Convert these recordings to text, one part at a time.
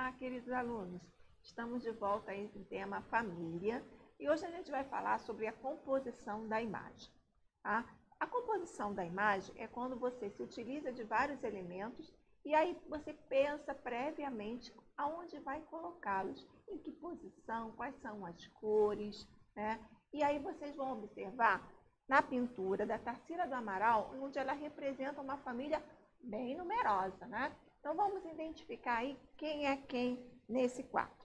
Olá, queridos alunos. Estamos de volta aí no tema família e hoje a gente vai falar sobre a composição da imagem. Tá? A composição da imagem é quando você se utiliza de vários elementos e aí você pensa previamente aonde vai colocá-los, em que posição, quais são as cores, né? E aí vocês vão observar na pintura da Tarsila do Amaral, onde ela representa uma família bem numerosa, né? Então, vamos identificar aí quem é quem nesse quadro.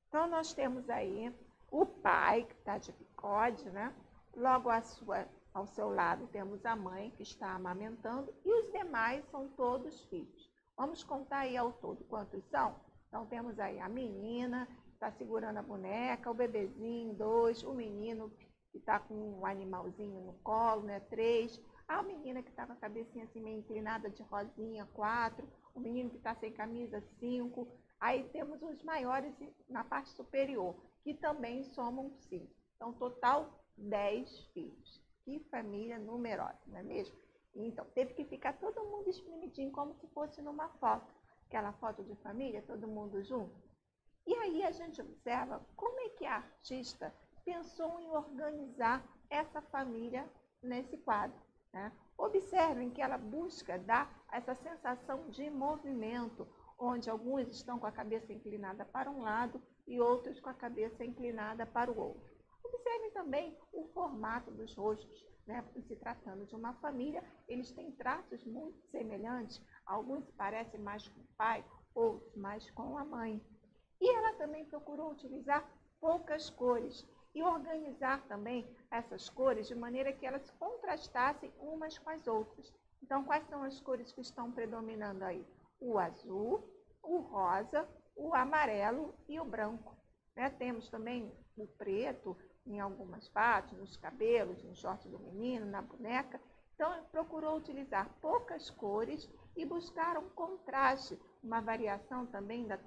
Então, nós temos aí o pai, que está de bigode, né? Logo ao seu lado temos a mãe, que está amamentando, e os demais são todos filhos. Vamos contar aí ao todo quantos são? Então, temos aí a menina, que está segurando a boneca, o bebezinho, 2, o menino, que está com um animalzinho no colo, né? 3, a menina que está com a cabecinha assim meio inclinada de rosinha, 4, o menino que está sem camisa, 5, aí temos os maiores na parte superior, que também somam 5. Então, total 10 filhos. Que família numerosa, não é mesmo? Então, teve que ficar todo mundo espremidinho, como se fosse numa foto. Aquela foto de família, todo mundo junto. E aí a gente observa como é que a artista pensou em organizar essa família nesse quadro. Né? Observem que ela busca dar essa sensação de movimento, onde alguns estão com a cabeça inclinada para um lado e outros com a cabeça inclinada para o outro. Observem também o formato dos rostos, né? Se tratando de uma família, eles têm traços muito semelhantes, alguns parecem mais com o pai, outros mais com a mãe. E ela também procurou utilizar poucas cores e organizar também essas cores de maneira que elas contrastassem umas com as outras. Então, quais são as cores que estão predominando aí? O azul, o rosa, o amarelo e o branco. Né? Temos também o preto em algumas partes, nos cabelos, no short do menino, na boneca. Então, procurou utilizar poucas cores e buscar um contraste, uma variação também da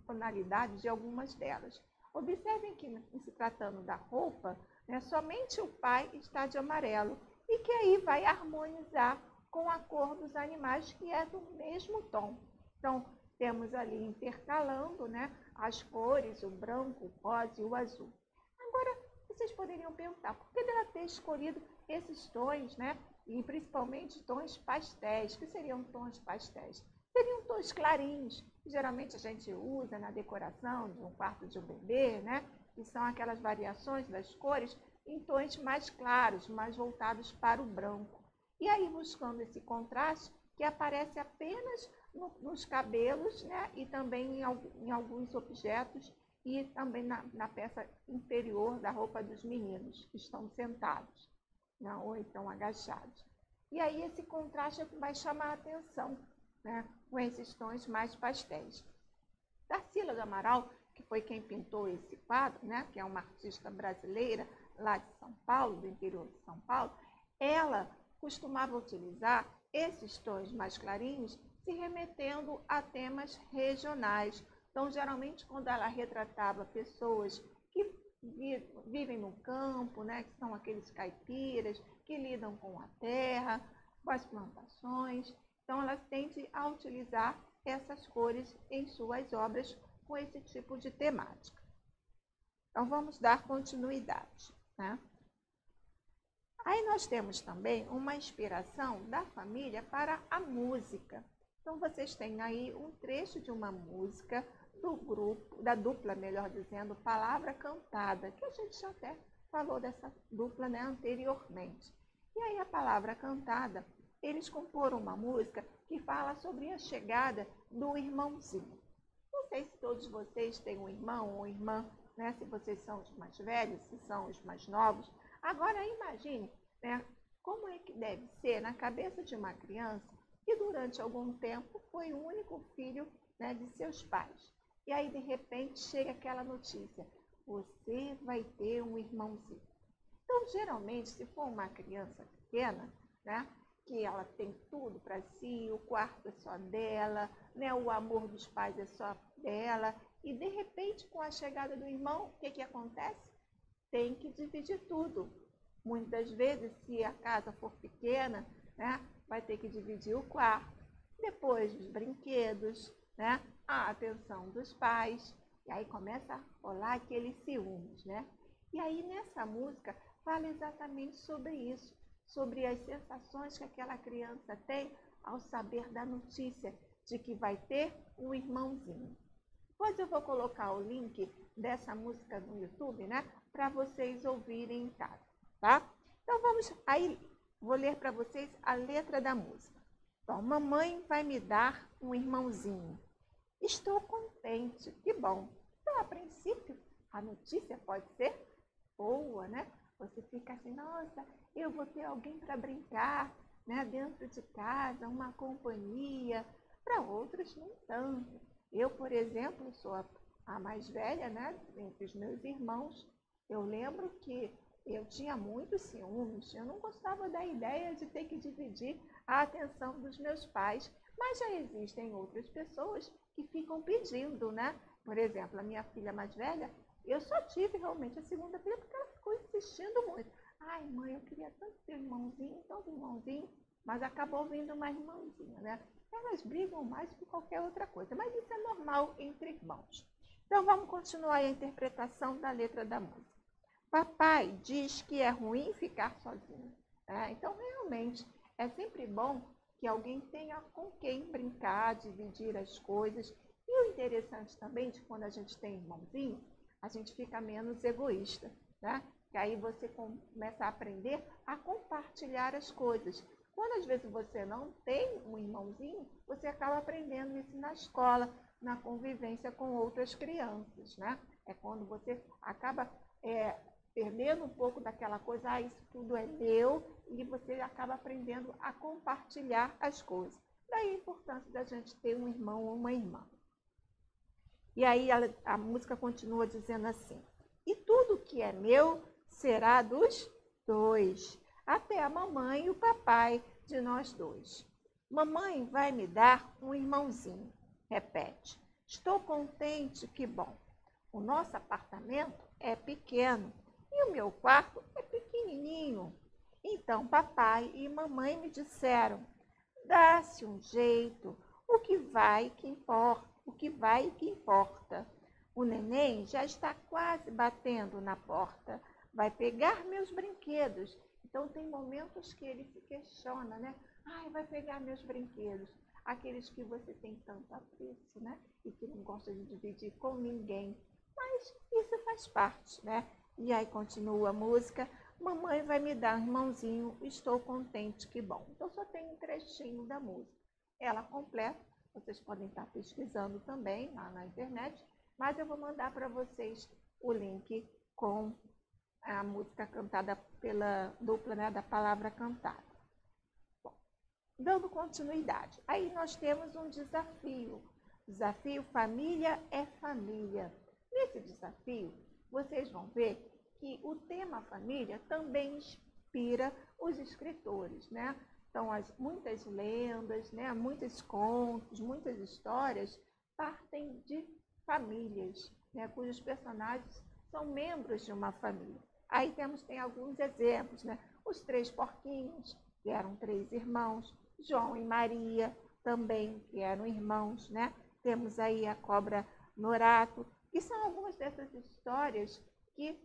tonalidade de algumas delas. Observem que, se tratando da roupa, né, somente o pai está de amarelo e que aí vai harmonizar com a cor dos animais, que é do mesmo tom. Então, temos ali intercalando, né, as cores, o branco, o rosa e o azul. Agora, vocês poderiam perguntar, por que dela ter escolhido esses tons, né, e principalmente tons pastéis? Que seriam tons pastéis? Seriam tons clarinhos, que geralmente a gente usa na decoração de um quarto de um bebê, né? Que são aquelas variações das cores em tons mais claros, mais voltados para o branco. E aí, buscando esse contraste, que aparece apenas nos cabelos, né? E também em alguns objetos e também na peça inferior da roupa dos meninos, que estão sentados, né? Ou então agachados. E aí, esse contraste vai chamar a atenção, né, com esses tons mais pastéis. Tarsila do Amaral, que foi quem pintou esse quadro, né, que é uma artista brasileira lá de São Paulo, do interior de São Paulo, ela costumava utilizar esses tons mais clarinhos se remetendo a temas regionais. Então, geralmente, quando ela retratava pessoas que vivem no campo, né, que são aqueles caipiras, que lidam com a terra, com as plantações, então, ela tende a utilizar essas cores em suas obras com esse tipo de temática. Então, vamos dar continuidade, né? Aí nós temos também uma inspiração da família para a música. Então, vocês têm aí um trecho de uma música do grupo, da dupla, melhor dizendo, Palavra Cantada, que a gente já até falou dessa dupla, né, anteriormente. E aí a Palavra Cantada, eles comporam uma música que fala sobre a chegada do irmãozinho. Não sei se todos vocês têm um irmão ou irmã, né? Se vocês são os mais velhos, se são os mais novos. Agora imagine, né, como é que deve ser na cabeça de uma criança que durante algum tempo foi o único filho, né, de seus pais. E aí, de repente, chega aquela notícia: você vai ter um irmãozinho. Então, geralmente, se for uma criança pequena, né, que ela tem tudo para si, o quarto é só dela, né, o amor dos pais é só dela, e de repente, com a chegada do irmão, o que acontece? Tem que dividir tudo. Muitas vezes, se a casa for pequena, né, vai ter que dividir o quarto, depois os brinquedos, né? A atenção dos pais, e aí começa a rolar aqueles ciúmes, né? E aí nessa música fala exatamente sobre isso, sobre as sensações que aquela criança tem ao saber da notícia de que vai ter um irmãozinho. Depois eu vou colocar o link dessa música no YouTube, né? Para vocês ouvirem em casa, tá? Então vamos, aí vou ler para vocês a letra da música. Então, mamãe vai me dar um irmãozinho. Estou contente, que bom. Então, a princípio, a notícia pode ser boa, né? Você fica assim, nossa, eu vou ter alguém para brincar, né? Dentro de casa, uma companhia. Para outros, nem tanto. Eu, por exemplo, sou a mais velha, né? Entre os meus irmãos. Eu lembro que eu tinha muitos ciúmes. Eu não gostava da ideia de ter que dividir a atenção dos meus pais. Mas já existem outras pessoas que ficam pedindo, né? Por exemplo, a minha filha mais velha, eu só tive realmente a segunda filha porque ela ficou insistindo muito. Ai, mãe, eu queria tanto ter um irmãozinho, mas acabou vindo uma irmãzinha, né? Elas brigam mais que qualquer outra coisa, mas isso é normal entre irmãos. Então, vamos continuar a interpretação da letra da música. Papai diz que é ruim ficar sozinho. Então, realmente, é sempre bom que alguém tenha com quem brincar, dividir as coisas. E o interessante também de quando a gente tem irmãozinho, a gente fica menos egoísta, né? Que aí você começa a aprender a compartilhar as coisas. Quando às vezes você não tem um irmãozinho, você acaba aprendendo isso na escola, na convivência com outras crianças, né? É quando você acaba perdendo um pouco daquela coisa, isso tudo é meu, e você acaba aprendendo a compartilhar as coisas. Daí a importância da gente ter um irmão ou uma irmã. E aí a música continua dizendo assim: e tudo que é meu será dos dois, até a mamãe e o papai de nós dois. Mamãe vai me dar um irmãozinho. Repete. Estou contente, que bom. O nosso apartamento é pequeno e o meu quarto é pequenininho. Então papai e mamãe me disseram: dá-se um jeito, o que vai que importa. O neném já está quase batendo na porta. Vai pegar meus brinquedos. Então tem momentos que ele se questiona, né? Ai, vai pegar meus brinquedos. Aqueles que você tem tanto apreço, né? E que não gosta de dividir com ninguém. Mas isso faz parte, né? E aí continua a música. Mamãe vai me dar um irmãozinho, estou contente, que bom. Então só tem um trechinho da música. Ela completa, vocês podem estar pesquisando também lá na internet, mas eu vou mandar para vocês o link com a música cantada pela dupla, né, da palavra cantada. Bom, dando continuidade, aí nós temos um desafio. Desafio Família é Família. Nesse desafio, vocês vão ver que o tema família também inspira os escritores, né? Então, muitas lendas, né? Muitos contos, muitas histórias partem de famílias, né? Cujos personagens são membros de uma família. Aí tem alguns exemplos, né? Os Três Porquinhos, que eram 3 irmãos, João e Maria também, que eram irmãos, né? Temos aí a Cobra Norato, que são algumas dessas histórias que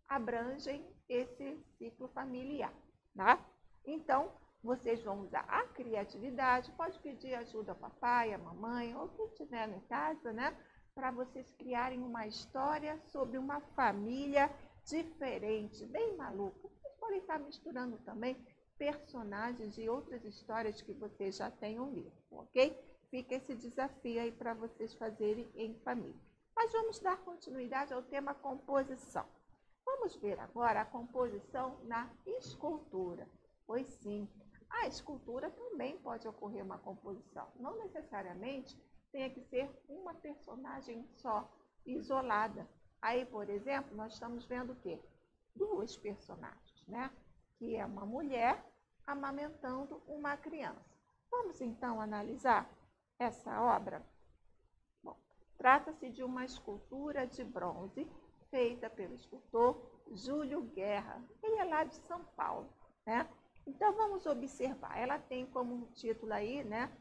abrangem esse ciclo familiar, tá? Então, vocês vão usar a criatividade, pode pedir ajuda ao papai, à mamãe, ou quem estiver em casa, né? Para vocês criarem uma história sobre uma família diferente, bem maluca. Vocês podem estar misturando também personagens de outras histórias que vocês já tenham lido, ok? Fica esse desafio aí para vocês fazerem em família. Mas vamos dar continuidade ao tema composição. Vamos ver agora a composição na escultura. Pois sim, a escultura também pode ocorrer uma composição. Não necessariamente tenha que ser uma personagem só, isolada. Aí, por exemplo, nós estamos vendo o quê? 2 personagens, né? Que é uma mulher amamentando uma criança. Vamos então analisar essa obra? Bom, trata-se de uma escultura de bronze feita pelo escultor Júlio Guerra. Ele é lá de São Paulo, né? Então vamos observar. Ela tem como título aí, né,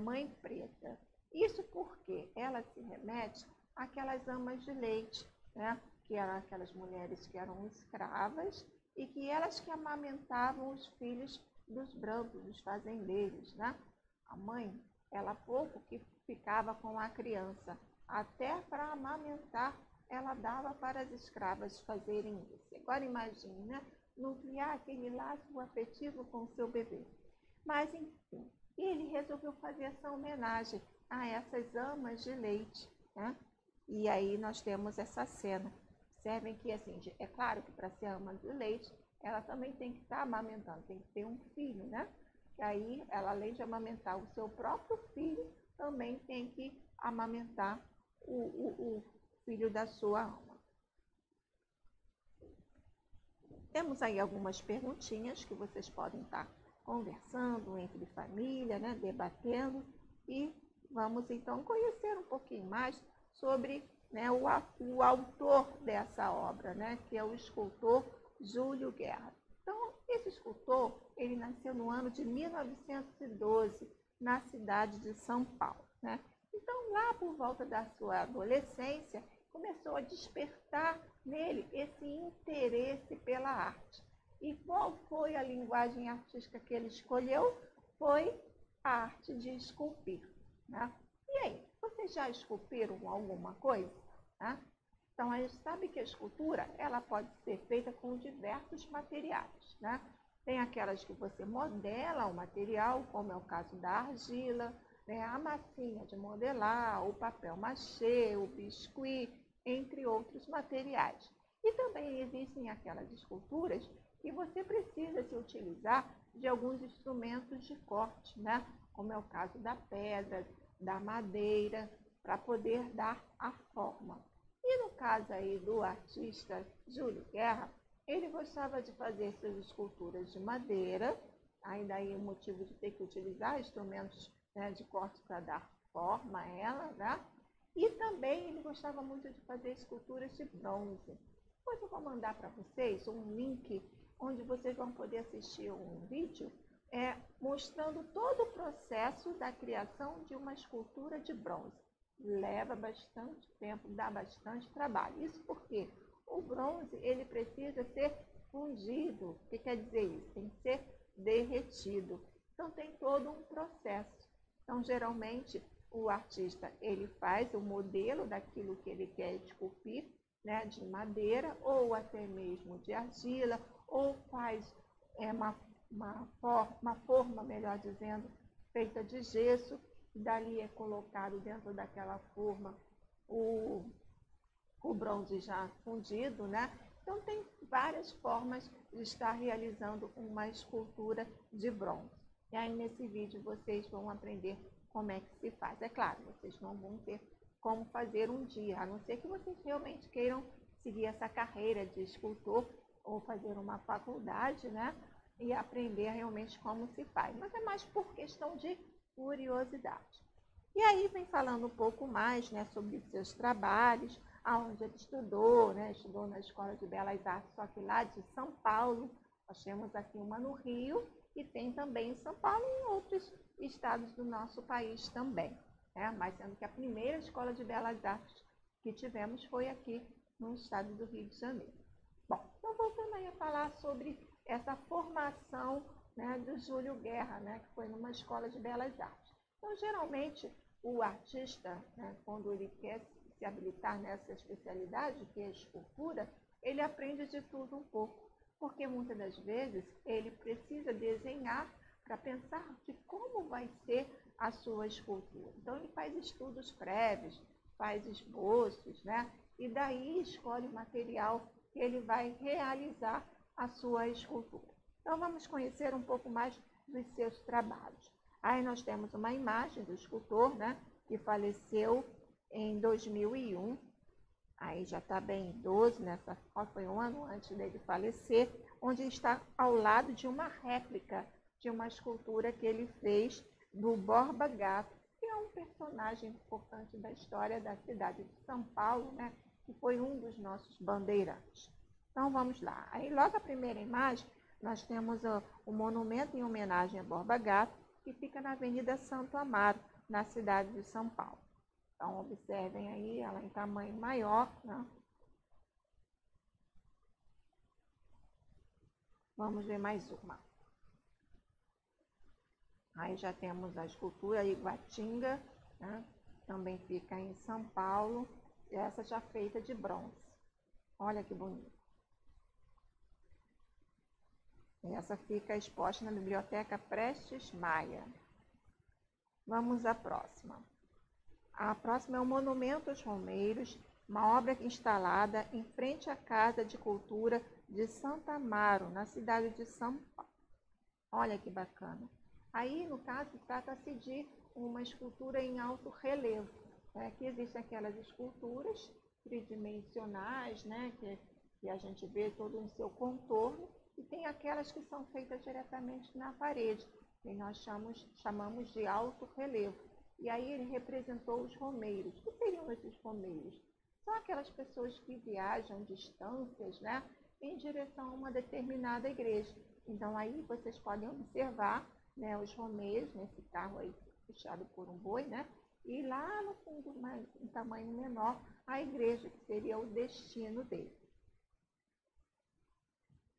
Mãe Preta. Isso porque ela se remete àquelas amas de leite, né? Que eram aquelas mulheres que eram escravas e que elas que amamentavam os filhos dos brancos, dos fazendeiros, né? A mãe, ela pouco que ficava com a criança, até para amamentar, ela dava para as escravas fazerem isso. Agora imagine, né? Não criar aquele laço afetivo com o seu bebê. Mas, enfim, ele resolveu fazer essa homenagem a essas amas de leite, né? E aí nós temos essa cena. Observem que, assim, é claro que para ser ama de leite, ela também tem que estar amamentando, tem que ter um filho, né? E aí, ela, além de amamentar o seu próprio filho, também tem que amamentar o filho da sua ama. Temos aí algumas perguntinhas que vocês podem estar conversando entre família, né, debatendo, e vamos então conhecer um pouquinho mais sobre, né, o autor dessa obra, né, que é o escultor Júlio Guerra. Então, esse escultor, ele nasceu no ano de 1912, na cidade de São Paulo, né? Então, lá por volta da sua adolescência, começou a despertar nele esse interesse pela arte. E qual foi a linguagem artística que ele escolheu? Foi a arte de esculpir, né? E aí, vocês já esculpiram alguma coisa? Né? Então, a gente sabe que a escultura ela pode ser feita com diversos materiais, né? Tem aquelas que você modela o material, como é o caso da argila, né? A massinha de modelar, o papel machê, o biscuit, entre outros materiais. E também existem aquelas esculturas que você precisa se utilizar de alguns instrumentos de corte, né? Como é o caso da pedra, da madeira, para poder dar a forma. E no caso aí do artista Júlio Guerra, ele gostava de fazer suas esculturas de madeira, ainda aí o motivo de ter que utilizar instrumentos, né, de corte para dar forma a ela, né? E também ele gostava muito de fazer esculturas de bronze. Depois eu vou mandar para vocês um link onde vocês vão poder assistir um vídeo mostrando todo o processo da criação de uma escultura de bronze. Leva bastante tempo, dá bastante trabalho. Isso porque o bronze ele precisa ser fundido. O que quer dizer isso? Tem que ser derretido. Então tem todo um processo. Então geralmente o artista ele faz o modelo daquilo que ele quer esculpir, né, de madeira ou até mesmo de argila, ou faz uma forma, melhor dizendo, feita de gesso, e dali é colocado dentro daquela forma o bronze já fundido, né? Então tem várias formas de estar realizando uma escultura de bronze. E aí nesse vídeo vocês vão aprender como é que se faz. É claro, vocês não vão ter como fazer um dia, a não ser que vocês realmente queiram seguir essa carreira de escultor ou fazer uma faculdade, né? E aprender realmente como se faz. Mas é mais por questão de curiosidade. E aí vem falando um pouco mais, né, sobre os seus trabalhos, aonde ele estudou, né? Estudou na Escola de Belas Artes, só que lá de São Paulo. Nós temos aqui uma no Rio e tem também em São Paulo e em outros estados do nosso país também, né? Mas sendo que a primeira Escola de Belas Artes que tivemos foi aqui no estado do Rio de Janeiro. Bom, então voltando aí a falar sobre essa formação, né, do Júlio Guerra, né, que foi numa Escola de Belas Artes. Então, geralmente, o artista, né, quando ele quer se habilitar nessa especialidade, que é a escultura, ele aprende de tudo um pouco, porque muitas das vezes ele precisa desenhar para pensar de como vai ser a sua escultura. Então, ele faz estudos prévios, faz esboços, né? E daí escolhe o material que ele vai realizar a sua escultura. Então, vamos conhecer um pouco mais dos seus trabalhos. Aí nós temos uma imagem do escultor, né? Que faleceu em 2001. Aí já está bem idoso, nessa foto foi um ano antes dele falecer, onde está ao lado de uma réplica de uma escultura que ele fez do Borba Gato, que é um personagem importante da história da cidade de São Paulo, né? Que foi um dos nossos bandeirantes. Então vamos lá. Aí logo a primeira imagem, nós temos o monumento em homenagem a Borba Gato, que fica na Avenida Santo Amaro, na cidade de São Paulo. Então, observem aí, ela em tamanho maior, né? Vamos ver mais uma. Aí já temos a escultura Iguatinga, né? Também fica em São Paulo, e essa já feita de bronze. Olha que bonito. Essa fica exposta na Biblioteca Prestes Maia. Vamos à próxima. A próxima é o Monumento aos Romeiros, uma obra instalada em frente à Casa de Cultura de Santa Amaro, na cidade de São Paulo. Olha que bacana. Aí, no caso, trata-se de uma escultura em alto relevo. Aqui existem aquelas esculturas tridimensionais, né, que a gente vê todo em seu contorno, e tem aquelas que são feitas diretamente na parede, que nós chamamos de alto relevo. E aí ele representou os romeiros. O que seriam esses romeiros? São aquelas pessoas que viajam distâncias, né, em direção a uma determinada igreja. Então aí vocês podem observar, né, os romeiros nesse carro aí puxado por um boi, né, e lá no fundo, em tamanho menor, a igreja, que seria o destino dele.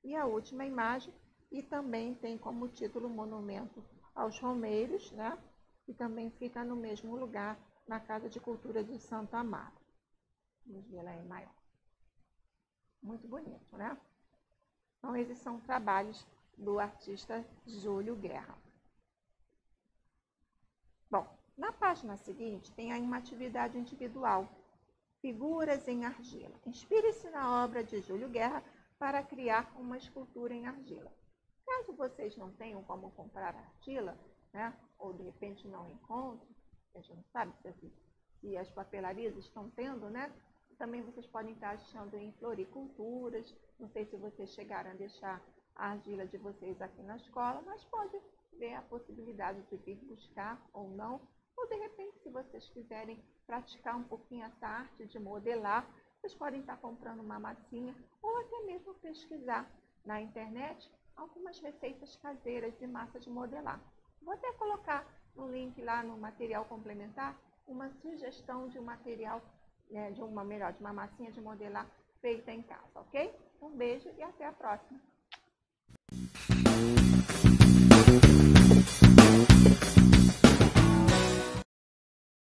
E a última imagem, e também tem como título Monumento aos Romeiros, né? E também fica no mesmo lugar, na Casa de Cultura de Santa Amaro. Vamos ver lá em maior. Muito bonito, né? Então, esses são trabalhos do artista Júlio Guerra. Bom, na página seguinte tem aí uma atividade individual, Figuras em Argila. Inspire-se na obra de Júlio Guerra para criar uma escultura em argila. Caso vocês não tenham como comprar argila, né, ou de repente não encontrem, a gente não sabe se as papelarias estão tendo, né? Também vocês podem estar achando em floriculturas. Não sei se vocês chegaram a deixar a argila de vocês aqui na escola, mas pode ver a possibilidade de vir buscar ou não. Ou de repente, se vocês quiserem praticar um pouquinho essa arte de modelar, vocês podem estar comprando uma massinha ou até mesmo pesquisar na internet algumas receitas caseiras de massa de modelar. Vou até colocar no link lá no material complementar uma sugestão de um material, de uma massinha de modelar feita em casa, ok? Um beijo e até a próxima!